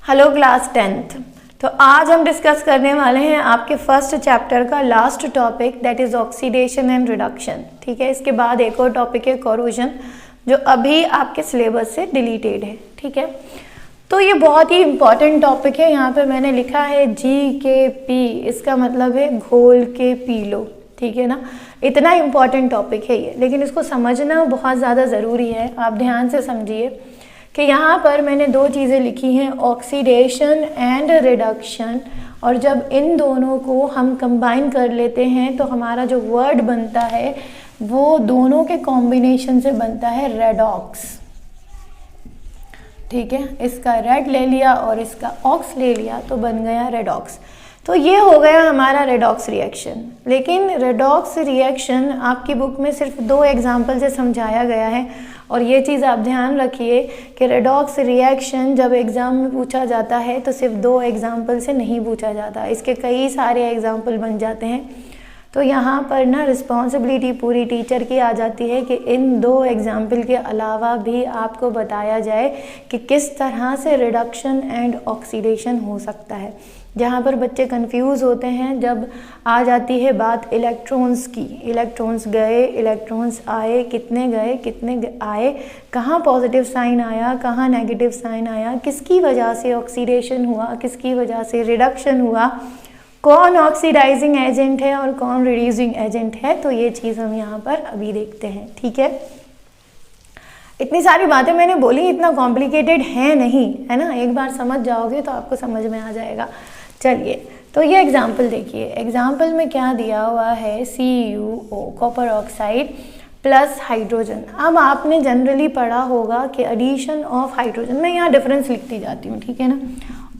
Hello class 10th। तो आज हम डिस्कस करने वाले हैं आपके फर्स्ट चैप्टर का last topic, that is oxidation and reduction. ठीक है, इसके बाद एक और टॉपिक है कोरोजन, जो अभी आपके सिलेबस से डिलीटेड है। ठीक है, तो ये बहुत ही इंपॉर्टेंट टॉपिक है। यहाँ पे मैंने लिखा है GKP, इसका मतलब है घोल के पी लो। ठीक है ना, इतना इम्पॉर्टेंट टॉपिक है ये, लेकिन इसको समझना बहुत ज़्यादा ज़रूरी है। आप ध्यान से समझिए कि यहाँ पर मैंने दो चीज़ें लिखी हैं, ऑक्सीडेशन एंड रिडक्शन, और जब इन दोनों को हम कंबाइन कर लेते हैं तो हमारा जो वर्ड बनता है वो दोनों के कॉम्बिनेशन से बनता है रेडॉक्स। ठीक है, इसका रेड ले लिया और इसका ऑक्स ले लिया तो बन गया रेडॉक्स। तो ये हो गया हमारा रेडॉक्स रिएक्शन। लेकिन रेडॉक्स रिएक्शन आपकी बुक में सिर्फ दो एग्जाम्पल से समझाया गया है, और ये चीज़ आप ध्यान रखिए कि रेडॉक्स रिएक्शन जब एग्ज़ाम में पूछा जाता है तो सिर्फ दो एग्जाम्पल से नहीं पूछा जाता, इसके कई सारे एग्जाम्पल बन जाते हैं। तो यहाँ पर ना रिस्पॉन्सिबिलिटी पूरी टीचर की आ जाती है कि इन दो एग्जाम्पल के अलावा भी आपको बताया जाए कि किस तरह से रिडक्शन एंड ऑक्सीडेशन हो सकता है। जहाँ पर बच्चे कंफ्यूज होते हैं जब आ जाती है बात इलेक्ट्रॉन्स की, इलेक्ट्रॉन्स गए, इलेक्ट्रॉन्स आए, कितने गए, कितने आए, कहाँ पॉजिटिव साइन आया, कहाँ नेगेटिव साइन आया, किसकी वजह से ऑक्सीडेशन हुआ, किसकी वजह से रिडक्शन हुआ, कौन ऑक्सीडाइजिंग एजेंट है और कौन रिड्यूसिंग एजेंट है। तो ये चीज़ हम यहाँ पर अभी देखते हैं। ठीक है, इतनी सारी बातें मैंने बोली, इतना कॉम्प्लिकेटेड है नहीं, है ना। एक बार समझ जाओगे तो आपको समझ में आ जाएगा। चलिए, तो ये एग्जाम्पल देखिए। एग्जाम्पल में क्या दिया हुआ है, CuO copper oxide plus hydrogen. अब आपने जनरली पढ़ा होगा कि एडिशन ऑफ हाइड्रोजन, मैं यहाँ डिफरेंस लिखती जाती हूँ, ठीक है ना।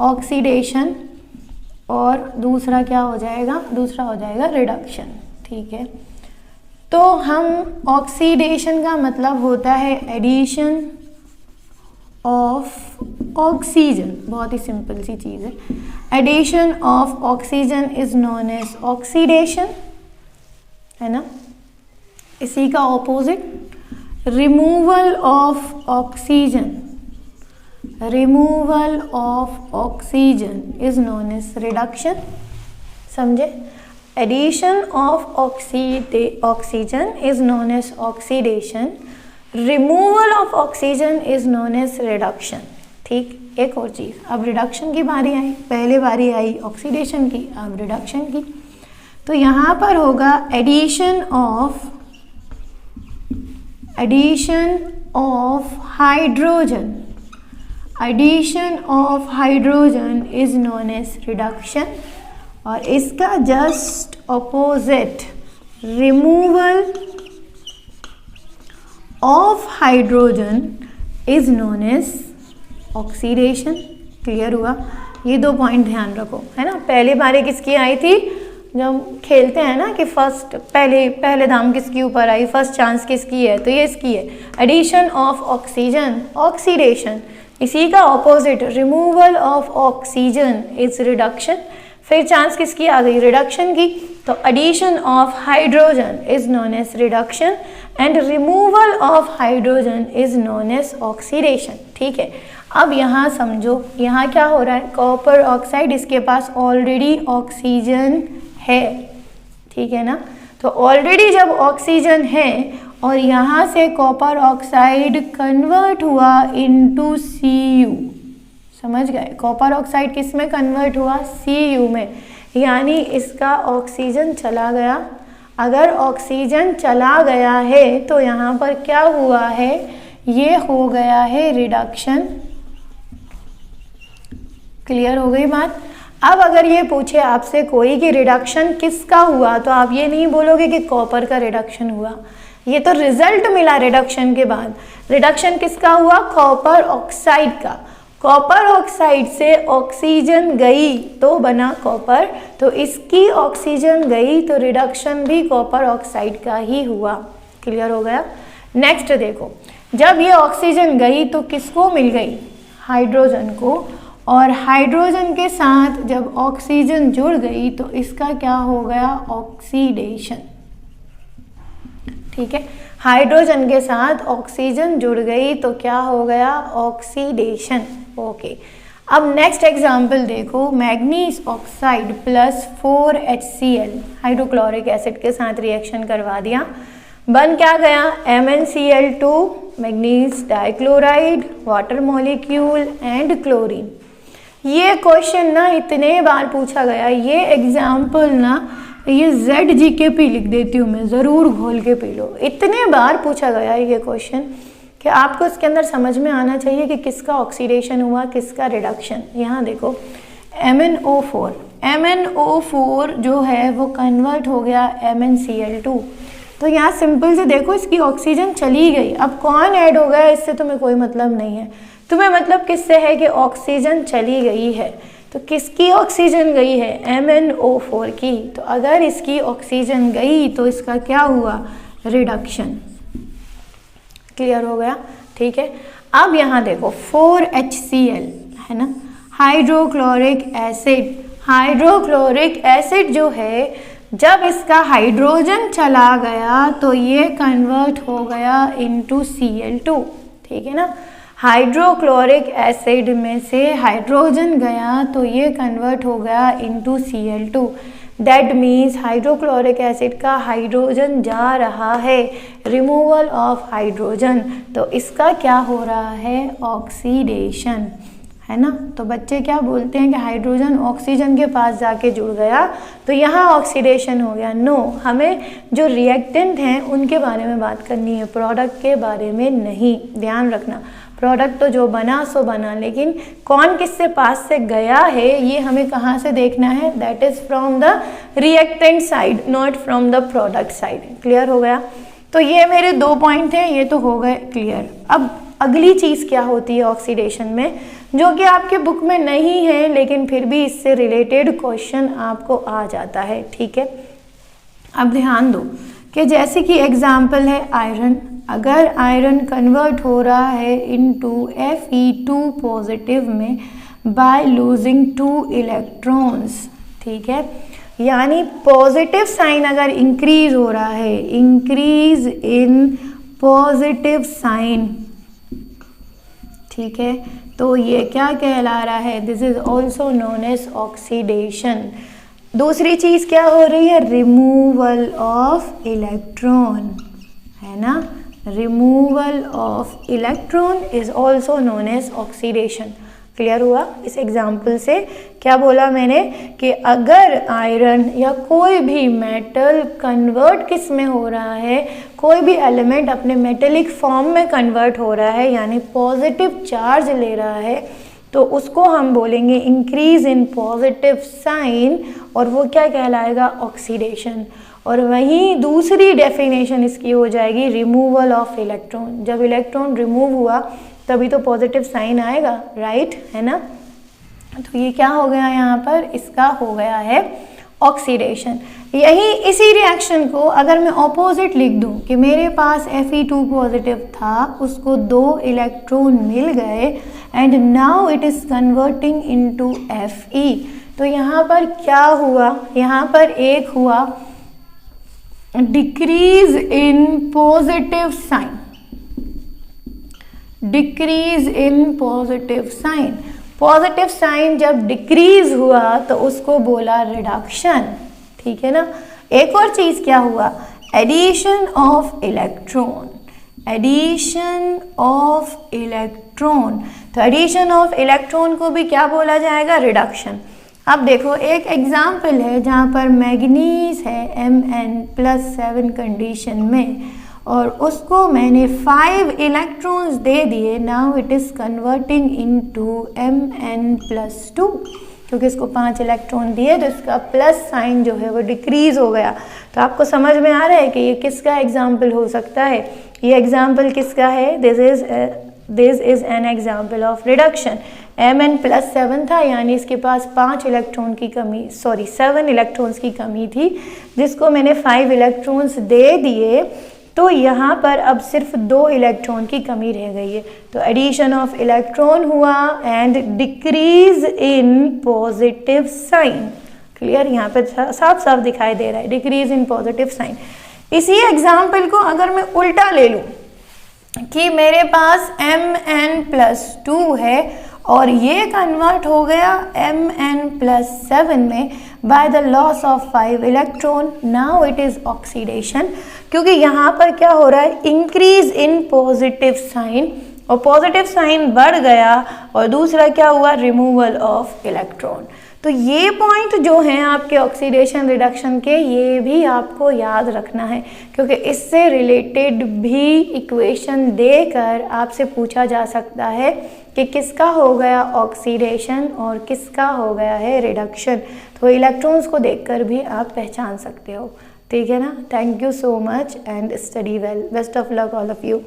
ऑक्सीडेशन और दूसरा क्या हो जाएगा, दूसरा हो जाएगा रिडक्शन। ठीक है, तो हम ऑक्सीडेशन का मतलब होता है एडिशन ऑफ ऑक्सीजन, बहुत ही सिंपल सी चीज़ है। Addition of oxygen is known as oxidation, है ना। इसी का opposite removal of oxygen, removal of oxygen is known as reduction. समझे, addition of oxygen is known as oxidation, removal of oxygen is known as reduction. ठीक, एक और चीज़, अब reduction की बारी आई, पहले बारी आई ऑक्सीडेशन की, अब रिडक्शन की। तो यहाँ पर होगा addition of hydrogen, addition of hydrogen is known as reduction, और इसका just opposite removal of hydrogen is known as oxidation. Clear हुआ, ये दो पॉइंट ध्यान रखो, है ना। पहली बारी किसकी आई थी, जब खेलते हैं ना कि फर्स्ट पहले दाम किसके ऊपर आई, फर्स्ट चांस किसकी है, तो ये इसकी है। एडिशन ऑफ ऑक्सीजन ऑक्सीडेशन, इसी का opposite removal of oxygen is reduction. फिर चांस किसकी आ गई, रिडक्शन की, तो addition of hydrogen is known as reduction and removal of hydrogen is known as oxidation. ठीक है, अब यहाँ समझो, यहाँ क्या हो रहा है, कॉपर ऑक्साइड, इसके पास ऑलरेडी ऑक्सीजन है। ठीक है ना, तो ऑलरेडी जब ऑक्सीजन है और यहाँ से कॉपर ऑक्साइड कन्वर्ट हुआ इनटू Cu, समझ गए, कॉपर ऑक्साइड किस में कन्वर्ट हुआ, Cu में, यानी इसका ऑक्सीजन चला गया। अगर ऑक्सीजन चला गया है तो यहाँ पर क्या हुआ है, ये हो गया है रिडक्शन। क्लियर हो गई बात। अब अगर ये पूछे आपसे कोई कि रिडक्शन किसका हुआ, तो आप ये नहीं बोलोगे कि कॉपर का रिडक्शन हुआ, ये तो रिजल्ट मिला रिडक्शन के बाद। रिडक्शन किसका हुआ, कॉपर ऑक्साइड का। कॉपर ऑक्साइड से ऑक्सीजन गई तो बना कॉपर, तो इसकी ऑक्सीजन गई तो रिडक्शन भी कॉपर ऑक्साइड का ही हुआ। क्लियर हो गया। नेक्स्ट देखो, जब ये ऑक्सीजन गई तो किसको मिल गई, हाइड्रोजन को, और हाइड्रोजन के साथ जब ऑक्सीजन जुड़ गई तो इसका क्या हो गया, ऑक्सीडेशन। ठीक है, हाइड्रोजन के साथ ऑक्सीजन जुड़ गई तो क्या हो गया, ऑक्सीडेशन। ओके, अब नेक्स्ट एग्जाम्पल देखो, manganese oxide plus 4HCl hydrochloric acid के साथ रिएक्शन करवा दिया, बन क्या गया MnCl2, manganese dichloride, water molecule and chlorine. ये क्वेश्चन ना इतने बार पूछा गया, ये एग्जाम्पल ना ये ZGK लिख देती हूँ मैं, ज़रूर घोल के पी लो। इतने बार पूछा गया ये क्वेश्चन कि आपको इसके अंदर समझ में आना चाहिए कि किसका ऑक्सीडेशन हुआ, किसका रिडक्शन। यहाँ देखो MnO4 जो है वो कन्वर्ट हो गया MnCl2। तो यहाँ सिंपल से देखो इसकी ऑक्सीजन चली गई, अब कौन ऐड हो गया इससे तुम्हें कोई मतलब नहीं है, तुम्हें मतलब किससे है कि ऑक्सीजन चली गई है। तो किसकी ऑक्सीजन गई है, MnO4 की। तो अगर इसकी ऑक्सीजन गई तो इसका क्या हुआ, रिडक्शन। क्लियर हो गया, ठीक है। अब यहाँ देखो 4HCl है ना, हाइड्रोक्लोरिक एसिड। हाइड्रोक्लोरिक एसिड जो है जब इसका हाइड्रोजन चला गया तो ये कन्वर्ट हो गया इनटू Cl2, ठीक है ना। हाइड्रोक्लोरिक एसिड में से हाइड्रोजन गया तो ये कन्वर्ट हो गया into Cl2। That means hydrochloric acid का हाइड्रोजन जा रहा है, रिमूवल ऑफ हाइड्रोजन। तो इसका क्या हो रहा है, ऑक्सीडेशन, है ना। तो बच्चे क्या बोलते हैं कि हाइड्रोजन ऑक्सीजन के पास जाके जुड़ गया तो यहाँ ऑक्सीडेशन हो गया। नो, हमें जो रिएक्टेंट हैं उनके बारे में बात करनी है, प्रोडक्ट के बारे में नहीं। ध्यान रखना, प्रोडक्ट तो जो बना सो बना, लेकिन कौन किससे पास से गया है ये हमें कहाँ से देखना है, that is from the reactant side, not from the product side. Clear हो गया। तो ये मेरे 2 पॉइंट हैं, ये तो हो गए क्लियर। अब अगली चीज़ क्या होती है ऑक्सीडेशन में, जो कि आपके बुक में नहीं है लेकिन फिर भी इससे रिलेटेड क्वेश्चन आपको आ जाता है, ठीक है। अब ध्यान दो कि जैसे कि एग्जाम्पल है आयरन। अगर आयरन कन्वर्ट हो रहा है इनटू Fe2 पॉजिटिव में बाय लूजिंग 2 इलेक्ट्रॉन्स, ठीक है, यानी पॉजिटिव साइन अगर इंक्रीज हो रहा है, इंक्रीज इन पॉजिटिव साइन, ठीक है, तो ये क्या कहला रहा है, this is also known as oxidation. दूसरी चीज क्या हो रही है, रिमूवल ऑफ इलेक्ट्रॉन, है ना। Removal of electron is also known as oxidation. Clear हुआ। इस एग्जाम्पल से क्या बोला मैंने कि अगर आयरन या कोई भी मेटल कन्वर्ट किस में हो रहा है, कोई भी एलिमेंट अपने मेटेलिक फॉर्म में कन्वर्ट हो रहा है यानी पॉजिटिव चार्ज ले रहा है, तो उसको हम बोलेंगे इंक्रीज इन पॉजिटिव साइन, और वो क्या कहलाएगा, ऑक्सीडेशन। और वहीं दूसरी डेफिनेशन इसकी हो जाएगी रिमूवल ऑफ इलेक्ट्रॉन। जब इलेक्ट्रॉन रिमूव हुआ तभी तो पॉजिटिव साइन आएगा, राइट, है ना। तो ये क्या हो गया यहाँ पर, इसका हो गया है ऑक्सीडेशन। यही इसी रिएक्शन को अगर मैं ऑपोजिट लिख दूँ कि मेरे पास Fe2 पॉजिटिव था, उसको 2 इलेक्ट्रॉन मिल गए and now it is converting into Fe, तो यहाँ पर क्या हुआ, यहाँ पर एक हुआ decrease in positive sign, decrease in positive sign. Positive sign जब डिक्रीज हुआ तो उसको बोला रिडक्शन, ठीक है ना। एक और चीज क्या हुआ, addition of electron, addition of electron. तो एडिशन ऑफ इलेक्ट्रॉन को भी क्या बोला जाएगा, रिडक्शन। अब देखो एक एग्जाम्पल है जहाँ पर मैग्नीज है Mn+7 कंडीशन में, और उसको मैंने 5 इलेक्ट्रॉन्स दे दिए, now it is converting into Mn+2, क्योंकि इसको 5 इलेक्ट्रॉन दिए तो इसका प्लस साइन जो है वो डिक्रीज हो गया। तो आपको समझ में आ रहा है कि ये किसका एग्जाम्पल हो सकता है, ये एग्जाम्पल किसका है, this is an example of reduction. Mn+7 था यानी इसके पास 5 इलेक्ट्रॉन की कमी, 7 इलेक्ट्रॉन्स की कमी थी, जिसको मैंने 5 इलेक्ट्रॉन्स दे दिए, तो यहाँ पर अब सिर्फ 2 इलेक्ट्रॉन की कमी रह गई है। तो एडिशन ऑफ इलेक्ट्रॉन हुआ and decrease in positive sign. Clear, यहाँ पे साफ साफ दिखाई दे रहा है डिक्रीज इन पॉजिटिव साइन। इसी एग्जाम्पल को अगर मैं उल्टा ले लूँ कि मेरे पास Mn+2 है और ये कन्वर्ट हो गया Mn+7 में by the loss of 5 electron. Now it is oxidation, क्योंकि यहाँ पर क्या हो रहा है, इंक्रीज इन पॉजिटिव साइन, और पॉजिटिव साइन बढ़ गया, और दूसरा क्या हुआ, रिमूवल ऑफ इलेक्ट्रॉन। तो ये पॉइंट जो हैं आपके ऑक्सीडेशन रिडक्शन के, ये भी आपको याद रखना है, क्योंकि इससे रिलेटेड भी इक्वेशन देकर आपसे पूछा जा सकता है कि किसका हो गया ऑक्सीडेशन और किसका हो गया है रिडक्शन। तो इलेक्ट्रॉन्स को देखकर भी आप पहचान सकते हो, ठीक है ना। Thank you so much and study well, best of luck all of you.